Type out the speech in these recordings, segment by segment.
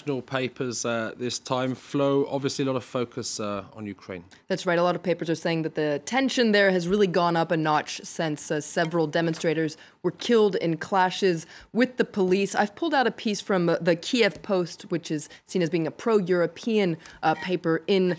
international papers this time. Flo, obviously a lot of focus on Ukraine. That's right. A lot of papers are saying that the tension there has really gone up a notch since several demonstrators were killed in clashes with the police. I've pulled out a piece from the Kiev Post, which is seen as being a pro-European paper in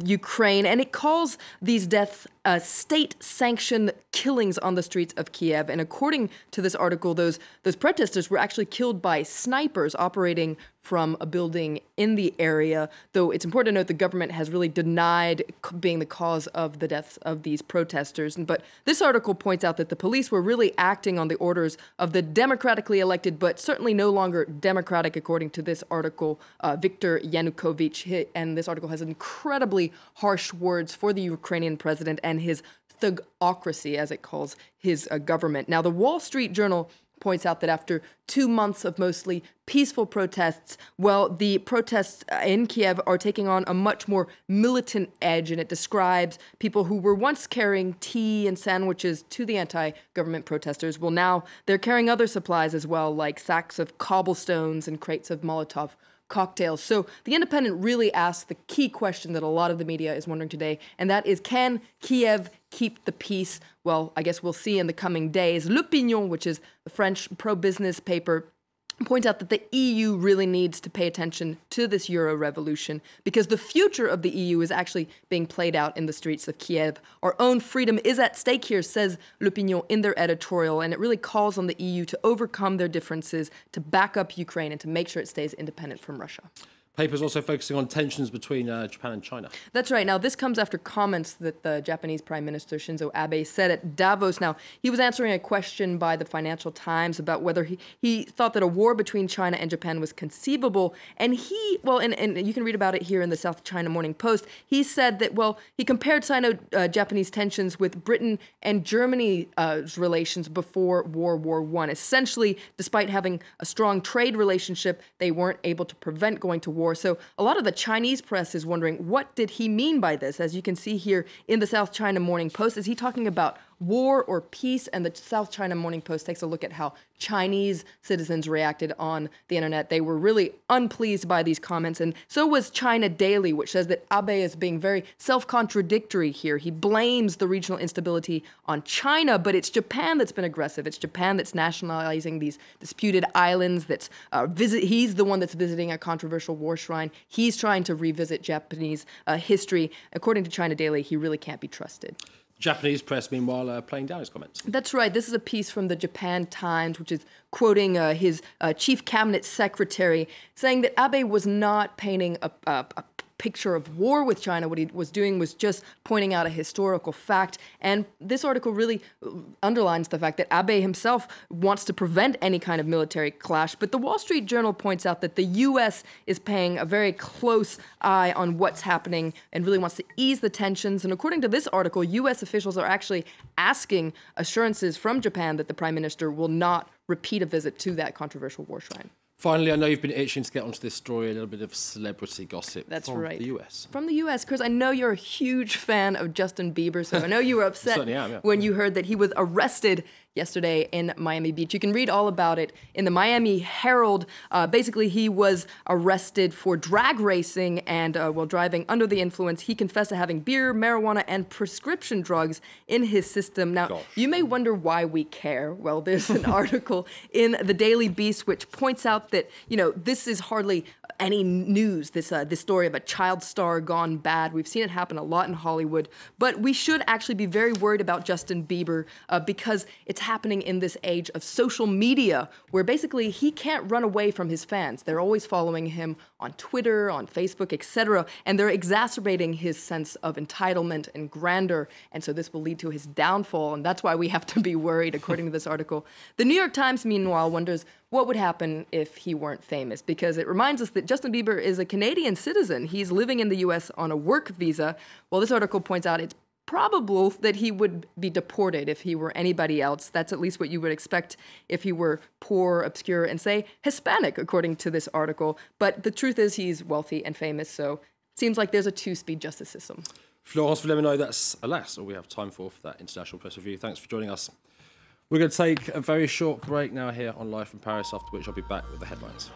Ukraine, and it calls these deaths state-sanctioned killings on the streets of Kiev. And according to this article, those protesters were actually killed by snipers operating from a building in the area, though it's important to note the government has really denied being the cause of the deaths of these protesters. But this article points out that the police were really acting on the orders of the democratically elected, but certainly no longer democratic, according to this article, Viktor Yanukovych. And this article has incredibly harsh words for the Ukrainian president and his thugocracy, as it calls his government. Now, the Wall Street Journal points out that after 2 months of mostly peaceful protests, well, the protests in Kiev are taking on a much more militant edge, and it describes people who were once carrying tea and sandwiches to the anti-government protesters. Well, now they're carrying other supplies as well, like sacks of cobblestones and crates of Molotov cocktails. So the Independent really asks the key question that a lot of the media is wondering today, and that is, can Kiev keep the peace? Well, I guess we'll see in the coming days. L'Opinion, which is the French pro-business paper, points out that the EU really needs to pay attention to this Euro revolution because the future of the EU is actually being played out in the streets of Kiev. Our own freedom is at stake here, says L'Opinion in their editorial, and it really calls on the EU to overcome their differences, to back up Ukraine, and to make sure it stays independent from Russia. Papers also focusing on tensions between Japan and China. That's right. Now, this comes after comments that the Japanese Prime Minister Shinzo Abe said at Davos. Now, he was answering a question by the Financial Times about whether he thought that a war between China and Japan was conceivable. And and you can read about it here in the South China Morning Post. He said that, well, he compared Sino-Japanese tensions with Britain and Germany's relations before World War I. Essentially, despite having a strong trade relationship, they weren't able to prevent going to war. So a lot of the Chinese press is wondering, what did he mean by this? As you can see here in the South China Morning Post, is he talking about war or peace? And the South China Morning Post takes a look at how Chinese citizens reacted on the internet. They were really unpleased by these comments, and so was China Daily, which says that Abe is being very self-contradictory here. He blames the regional instability on China, but it's Japan that's been aggressive. It's Japan that's nationalizing these disputed islands. He's the one that's visiting a controversial war shrine. He's trying to revisit Japanese history. According to China Daily, he really can't be trusted. Japanese press, meanwhile, playing down his comments. That's right. This is a piece from the Japan Times, which is quoting his chief cabinet secretary, saying that Abe was not painting a picture of war with China. What he was doing was just pointing out a historical fact. And this article really underlines the fact that Abe himself wants to prevent any kind of military clash. But the Wall Street Journal points out that the U.S. is paying a very close eye on what's happening and really wants to ease the tensions. And according to this article, U.S. officials are actually asking assurances from Japan that the Prime Minister will not repeat a visit to that controversial war shrine. Finally, I know you've been itching to get onto this story, a little bit of celebrity gossip. That's from right. the US. From the US. Chris, I know you're a huge fan of Justin Bieber, so I know you were upset Certainly am, yeah. when you heard that he was arrested yesterday in Miami Beach. You can read all about it in the Miami Herald. Basically, he was arrested for drag racing and while driving under the influence. He confessed to having beer, marijuana, and prescription drugs in his system. Now, you may wonder why we care. Well, there's an article in the Daily Beast which points out that, this is hardly any news, this story of a child star gone bad. We've seen it happen a lot in Hollywood, but we should actually be very worried about Justin Bieber because it's happening in this age of social media where basically he can't run away from his fans. They're always following him on Twitter, on Facebook, etc., and they're exacerbating his sense of entitlement and grandeur, and so this will lead to his downfall, and that's why we have to be worried, according to this article. The New York Times, meanwhile, wonders what would happen if he weren't famous, because it reminds us that Justin Bieber is a Canadian citizen. He's living in the U.S. on a work visa. Well, this article points out it's probable that he would be deported if he were anybody else. That's at least what you would expect if he were poor, obscure, and, say, Hispanic, according to this article. But the truth is he's wealthy and famous, so it seems like there's a two-speed justice system. Florence Villemino, that's, alas, all we have time for that International Press Review. Thanks for joining us. We're going to take a very short break now here on Live from Paris, after which I'll be back with the headlines.